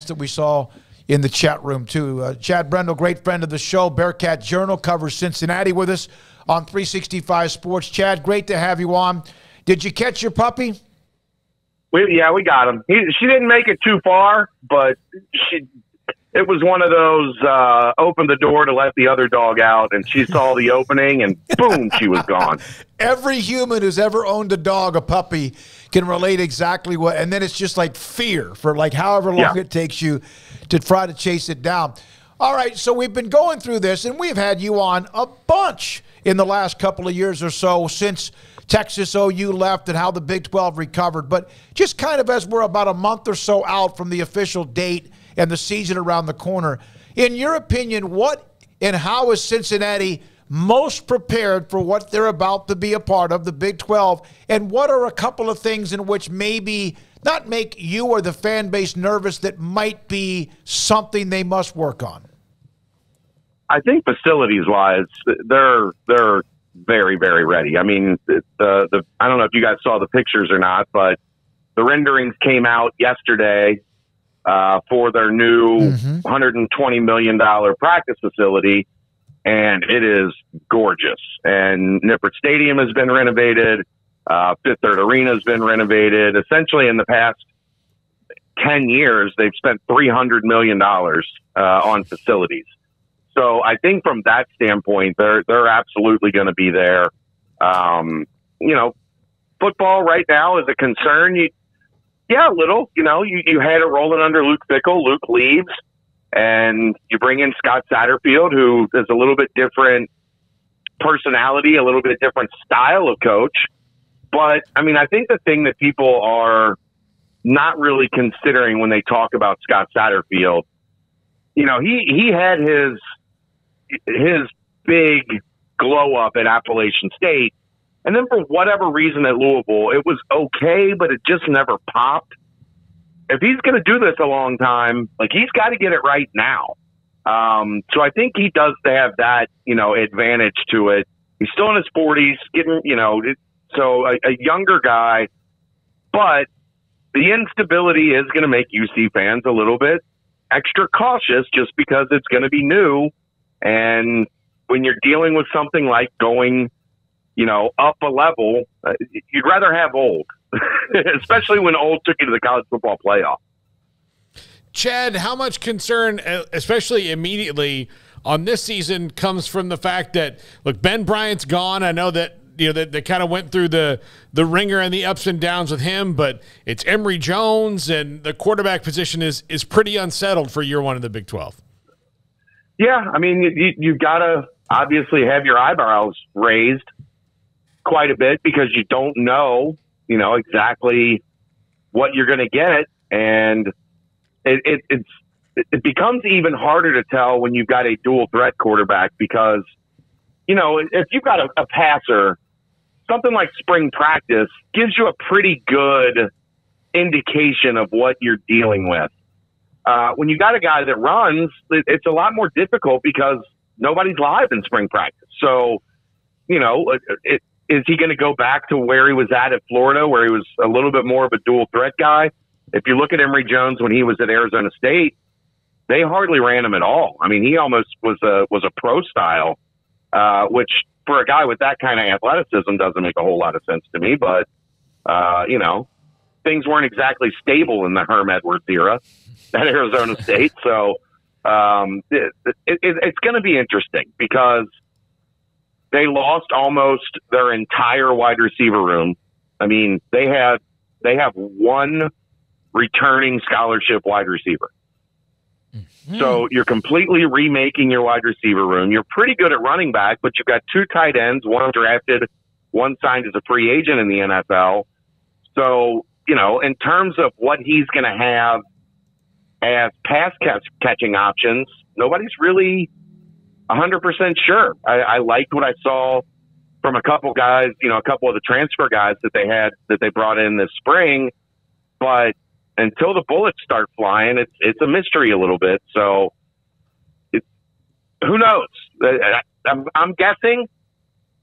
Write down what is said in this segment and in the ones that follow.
that we saw in the chat room, too. Chad Brendel, great friend of the show, Bearcat Journal, covers Cincinnati with us on 365 Sports. Chad, great to have you on. Did you catch your puppy? We got him. She didn't make it too far, but it was one of those open the door to let the other dog out, and she saw the opening, and boom, she was gone. Every human who's ever owned a dog, a puppy, can relate exactly what, and then it's just like fear for like however long it takes you to try to chase it down. All right, so we've been going through this, and we've had you on a bunch in the last couple of years or so since Texas OU left and how the Big 12 recovered. But just kind of as we're about a month or so out from the official date and the season around the corner, in your opinion, what and how is Cincinnati most prepared for what they're about to be a part of, the Big 12, and what are a couple of things in which maybe not make you or the fan base nervous that might be something they must work on? I think facilities-wise, they're very, very ready. I mean, I don't know if you guys saw the pictures or not, but the renderings came out yesterday for their new $120 million practice facility, and it is gorgeous. And Nippert Stadium has been renovated. Fifth Third Arena has been renovated. Essentially, in the past 10 years, they've spent $300 million on facilities. So I think from that standpoint, they're absolutely going to be there. You know, football right now is a concern. A little. You know, you had it rolling under Luke Fickell. Luke leaves, and you bring in Scott Satterfield, who is a little bit different personality, a little bit different style of coach. But, I mean, I think the thing that people are not really considering when they talk about Scott Satterfield, you know, he had his big glow up at Appalachian State. And then for whatever reason at Louisville, it was okay, but it just never popped. If he's going to do this a long time, like, he's got to get it right now. So I think he does have that, you know, advantage to it. He's still in his 40s, getting, you know, so a younger guy, but the instability is going to make UC fans a little bit extra cautious just because it's going to be new. And when you're dealing with something like going, you know, up a level, you'd rather have old, especially when old took you to the college football playoff. Chad, how much concern, especially immediately on this season, comes from the fact that, look, Ben Bryant's gone. I know that, you know, they kind of went through the ringer and the ups and downs with him, but it's Emory Jones, and the quarterback position is pretty unsettled for year one in the Big 12. Yeah, I mean, you've got to obviously have your eyebrows raised quite a bit because you don't know, you know, exactly what you're going to get. And it becomes even harder to tell when you've got a dual threat quarterback because, you know, if you've got a passer, something like spring practice gives you a pretty good indication of what you're dealing with. When you got a guy that runs, it's a lot more difficult because nobody's live in spring practice. So, you know, is he going to go back to where he was at Florida, where he was a little bit more of a dual threat guy? If you look at Emory Jones when he was at Arizona State, they hardly ran him at all. I mean, he almost was a pro style, which for a guy with that kind of athleticism doesn't make a whole lot of sense to me. But, you know, things weren't exactly stable in the Herm Edwards era at Arizona State. So it's going to be interesting because they lost almost their entire wide receiver room. I mean, they have one returning scholarship wide receiver. So you're completely remaking your wide receiver room. You're pretty good at running back, but you've got two tight ends, one drafted, one signed as a free agent in the NFL. So, you know, in terms of what he's going to have as pass catching options, nobody's really 100% sure. I liked what I saw from a couple guys, you know, a couple of the transfer guys that they brought in this spring, but until the bullets start flying, it's a mystery a little bit. So who knows? I'm guessing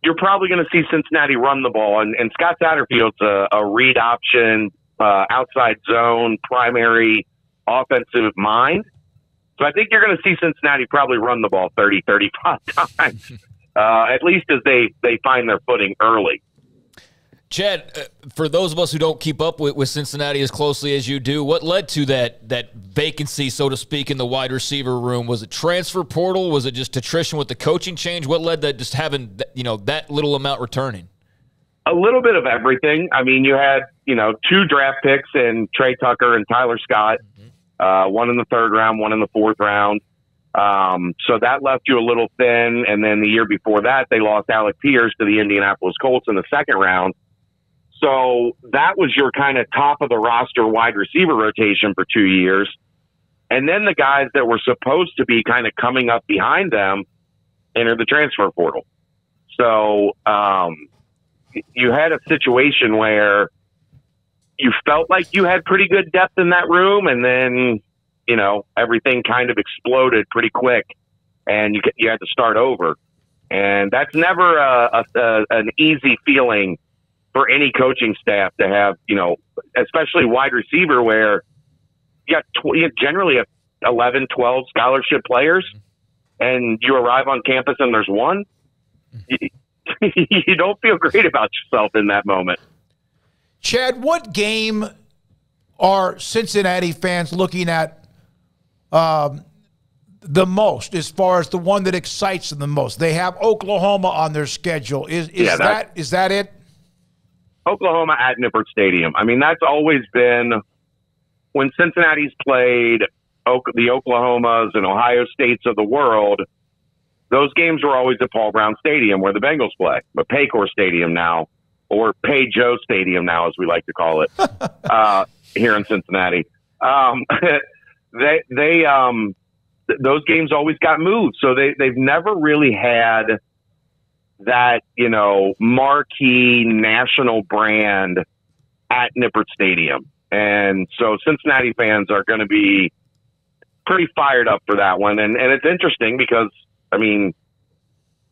you're probably going to see Cincinnati run the ball, and Scott Satterfield's a read option, outside zone, primary offensive mind. So I think you're going to see Cincinnati probably run the ball 30, 35 times, at least as they find their footing early. Chad, for those of us who don't keep up with Cincinnati as closely as you do, what led to that vacancy, so to speak, in the wide receiver room? Was it transfer portal? Was it just attrition with the coaching change? What led to just having that little amount returning? A little bit of everything. I mean, you had 2 draft picks in Trey Tucker and Tyler Scott, one in the 3rd round, one in the 4th round. So that left you a little thin. And then the year before that, they lost Alec Pierce to the Indianapolis Colts in the 2nd round. So that was your kind of top of the roster wide receiver rotation for 2 years. And then the guys that were supposed to be kind of coming up behind them entered the transfer portal. So you had a situation where you felt like you had pretty good depth in that room, and then, everything kind of exploded pretty quick, and you had to start over. And that's never an easy feeling for any coaching staff to have, especially wide receiver, where you got generally 11, 12 scholarship players, and you arrive on campus and there's one. You don't feel great about yourself in that moment. Chad, what game are Cincinnati fans looking at the most, as far as the one that excites them the most? They have Oklahoma on their schedule. Is that it? Oklahoma at Nippert Stadium. I mean, that's always been, when Cincinnati's played the Oklahomas and Ohio States of the world, those games were always at Paul Brown Stadium, where the Bengals play, but Paycor Stadium now, or Pay Joe Stadium now, as we like to call it, here in Cincinnati. Those games always got moved, so they've never really had that, marquee national brand at Nippert Stadium. And so Cincinnati fans are going to be pretty fired up for that one. And it's interesting because, I mean,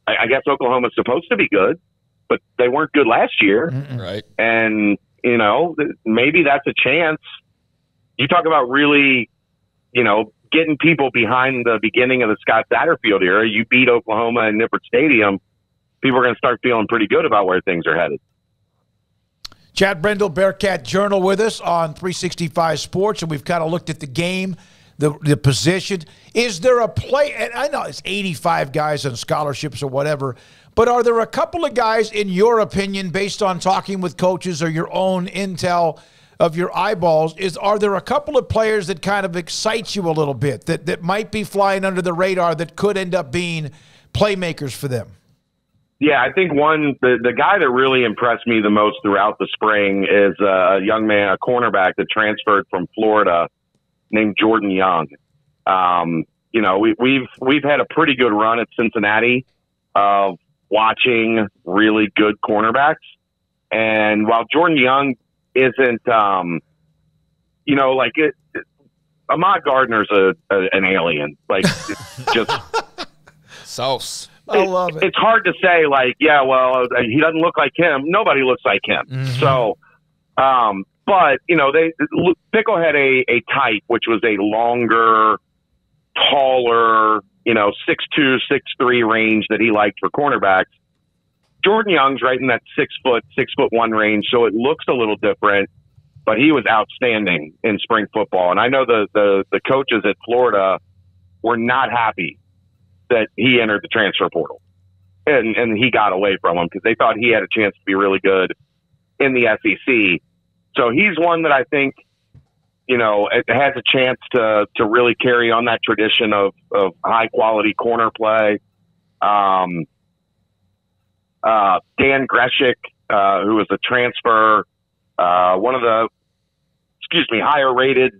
I guess Oklahoma's supposed to be good, but they weren't good last year. Right. And, maybe that's a chance. You talk about really, getting people behind the beginning of the Scott Satterfield era. You beat Oklahoma in Nippert Stadium, people are going to start feeling pretty good about where things are headed. Chad Brendel, Bearcat Journal, with us on 365 Sports, and we've kind of looked at the game, the position. Is there a play, and I know it's 85 guys on scholarships or whatever, but are there a couple of guys, in your opinion, based on talking with coaches or your own intel of your eyeballs, are there a couple of players that kind of excite you a little bit, that might be flying under the radar, that could end up being playmakers for them? Yeah, I think the guy that really impressed me the most throughout the spring is a young man, a cornerback that transferred from Florida named Jordan Young. We've had a pretty good run at Cincinnati of watching really good cornerbacks. And while Jordan Young isn't, Ahmad Gardner's an alien, just sauce. I love it. It's hard to say, he doesn't look like him. Nobody looks like him. Mm-hmm. So, but, Pickle had a type, which was a longer, taller, 6'2", 6'3" range that he liked for cornerbacks. Jordan Young's right in that 6'1" range, so it looks a little different, but he was outstanding in spring football. And I know the coaches at Florida were not happy that he entered the transfer portal and he got away from them because they thought he had a chance to be really good in the SEC. So he's one that I think, it has a chance to really carry on that tradition of high quality corner play. Dan Greshik, who was a transfer, one of the, higher rated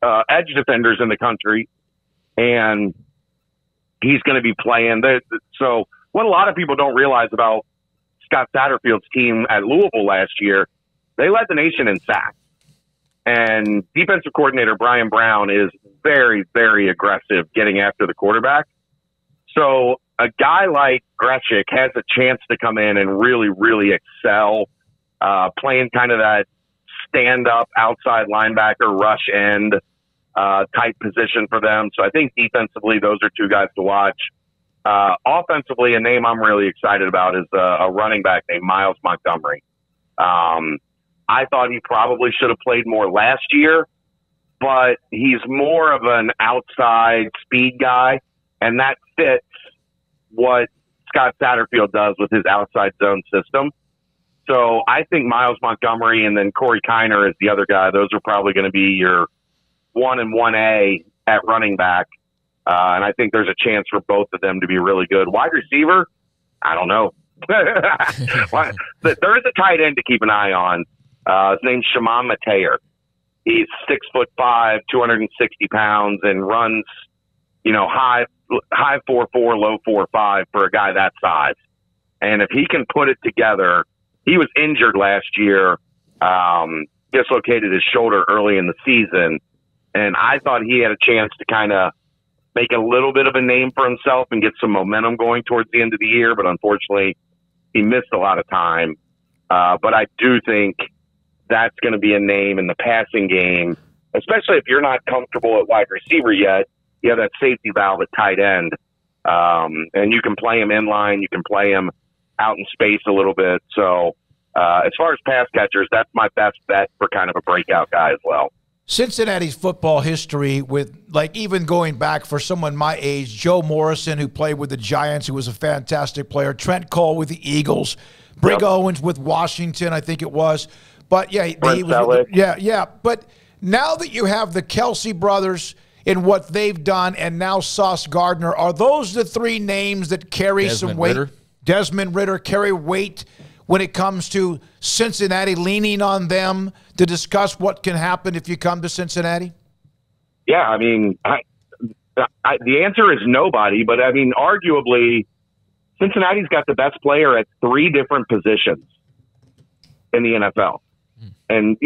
edge defenders in the country. And he's going to be playing. So what a lot of people don't realize about Scott Satterfield's team at Louisville last year, they led the nation in sacks. And defensive coordinator Brian Brown is very, very aggressive getting after the quarterback. So a guy like Greshik has a chance to come in and really, really excel, playing kind of that stand-up outside linebacker rush end. type position for them. So I think defensively, those are two guys to watch. Offensively, a name I'm really excited about is a running back named Miles Montgomery. I thought he probably should have played more last year, but he's more of an outside speed guy, and that fits what Scott Satterfield does with his outside zone system. So I think Miles Montgomery and then Corey Kiner is the other guy. Those are probably going to be your 1 and 1A at running back. And I think there's a chance for both of them to be really good. Wide receiver, I don't know. There is a tight end to keep an eye on. His name's Shimon Mateer. He's 6'5", 260 pounds, and runs, high 4.4, low 4.5 for a guy that size. And if he can put it together, he was injured last year, dislocated his shoulder early in the season, and I thought he had a chance to kind of make a little bit of a name for himself and get some momentum going towards the end of the year, but unfortunately he missed a lot of time. But I do think that's going to be a name in the passing game, especially if you're not comfortable at wide receiver yet. You have that safety valve at tight end, and you can play him in line. You can play him out in space a little bit. So as far as pass catchers, that's my best bet for kind of a breakout guy as well. Cincinnati's football history with, like, even going back for someone my age, Joe Morrison, who played with the Giants, who was a fantastic player, Trent Cole with the Eagles, Brig Owens with Washington, I think it was. But, yeah, But now that you have the Kelsey brothers in what they've done and now Sauce Gardner, are those the three names that carry some weight? Desmond Ridder carry weight when it comes to Cincinnati, leaning on them to discuss what can happen if you come to Cincinnati? Yeah, I mean, the answer is nobody, but, I mean, arguably, Cincinnati's got the best player at 3 different positions in the NFL. And,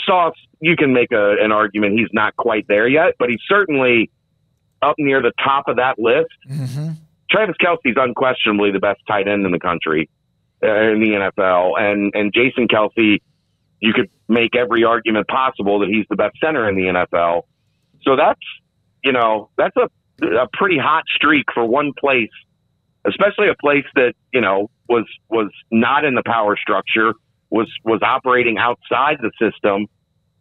Sauce, you can make an argument he's not quite there yet, but he's certainly up near the top of that list. Mm-hmm. Travis Kelce's unquestionably the best tight end in the country, in the NFL. And Jason Kelce, you could make every argument possible that he's the best center in the NFL. So that's a pretty hot streak for one place, especially a place that, was not in the power structure, was operating outside the system,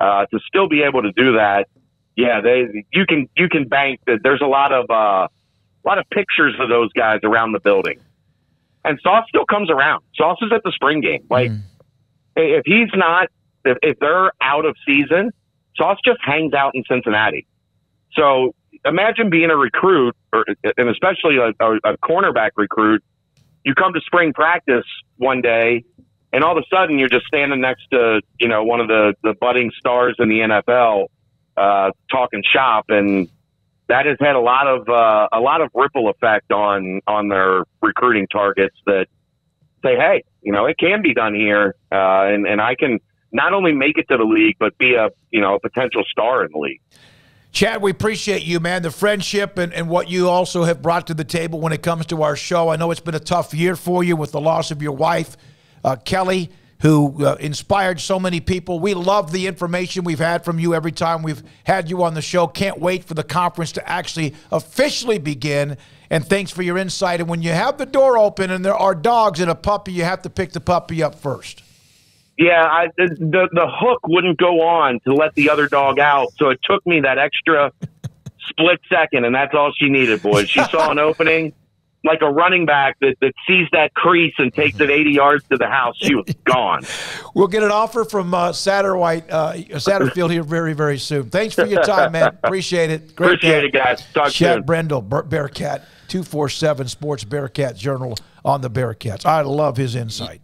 to still be able to do that. Yeah, you can bank that there's a lot of pictures of those guys around the building. And Sauce still comes around. Sauce is at the spring game. Like, if they're out of season, Sauce just hangs out in Cincinnati. So imagine being a recruit, and especially a cornerback recruit. You come to spring practice one day, and all of a sudden you're just standing next to, one of the budding stars in the NFL, talking shop, and that has had a lot of ripple effect on their recruiting targets that say, hey, it can be done here, and I can not only make it to the league, but be a potential star in the league. Chad, we appreciate you, man, the friendship and what you also have brought to the table when it comes to our show. I know it's been a tough year for you with the loss of your wife, Kelly, who inspired so many people. We love the information we've had from you every time we've had you on the show. Can't wait for the conference to actually officially begin. And thanks for your insight. And when you have the door open and there are dogs and a puppy, you have to pick the puppy up first. Yeah, the hook wouldn't go on to let the other dog out, so it took me that extra split second, and that's all she needed, boys. She saw an opening, like a running back that sees that crease and takes it 80 yards to the house. She was gone. We'll get an offer from Satterfield here very, very soon. Thanks for your time, man. Appreciate it. Great Appreciate it, guys. Talk Chad soon. Brendel, Bearcat, 247 Sports Bearcat Journal on the Bearcats. I love his insight.